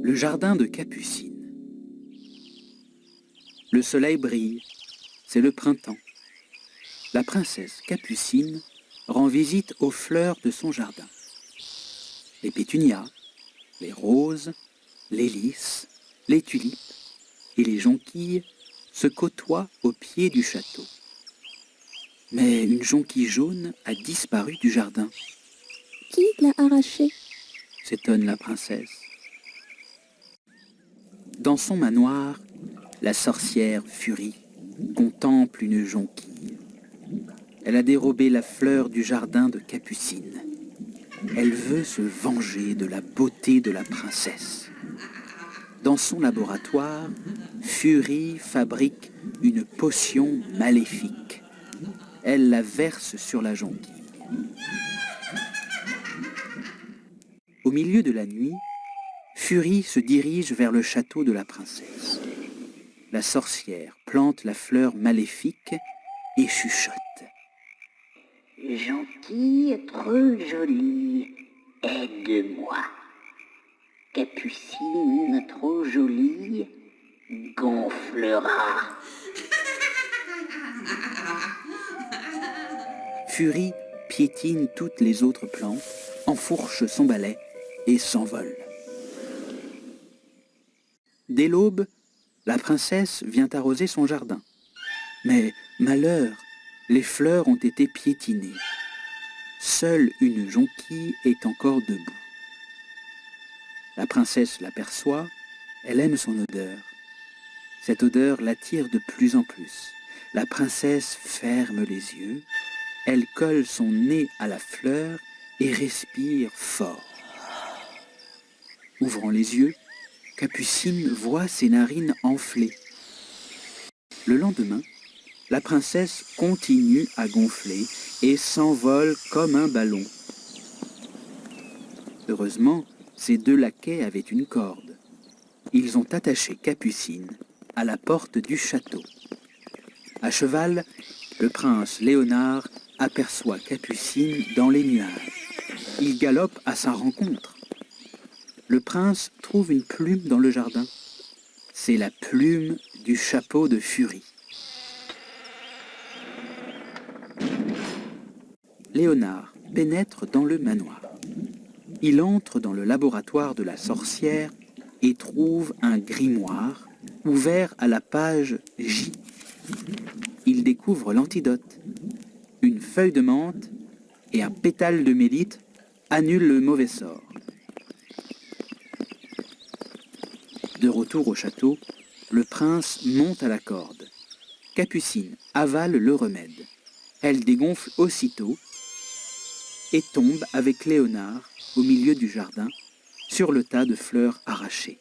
Le jardin de Capucine. Le soleil brille, c'est le printemps. La princesse Capucine rend visite aux fleurs de son jardin. Les pétunias, les roses, les lys, les tulipes et les jonquilles se côtoient au pied du château. Mais une jonquille jaune a disparu du jardin. Qui l'a arrachée? S'étonne la princesse. Dans son manoir, la sorcière Furie contemple une jonquille. Elle a dérobé la fleur du jardin de Capucine. Elle veut se venger de la beauté de la princesse. Dans son laboratoire, Furie fabrique une potion maléfique. Elle la verse sur la jonquille. Au milieu de la nuit, Furie se dirige vers le château de la princesse. La sorcière plante la fleur maléfique et chuchote. Jonquille trop jolie, aide-moi. Capucine trop jolie, gonflera. Furie piétine toutes les autres plantes, enfourche son balai et s'envole. Dès l'aube, la princesse vient arroser son jardin. Mais malheur, les fleurs ont été piétinées. Seule une jonquille est encore debout. La princesse l'aperçoit, elle aime son odeur. Cette odeur l'attire de plus en plus. La princesse ferme les yeux, elle colle son nez à la fleur et respire fort. Ouvrant les yeux, Capucine voit ses narines enflées. Le lendemain, la princesse continue à gonfler et s'envole comme un ballon. Heureusement, ses deux laquais avaient une corde. Ils ont attaché Capucine à la porte du château. À cheval, le prince Léonard aperçoit Capucine dans les nuages. Il galope à sa rencontre. Le prince trouve une plume dans le jardin. C'est la plume du chapeau de Furie. Léonard pénètre dans le manoir. Il entre dans le laboratoire de la sorcière et trouve un grimoire ouvert à la page J. Il découvre l'antidote. Une feuille de menthe et un pétale de mélite annulent le mauvais sort. De retour au château, le prince monte à la corde. Capucine avale le remède. Elle dégonfle aussitôt et tombe avec Léonard au milieu du jardin, sur le tas de fleurs arrachées.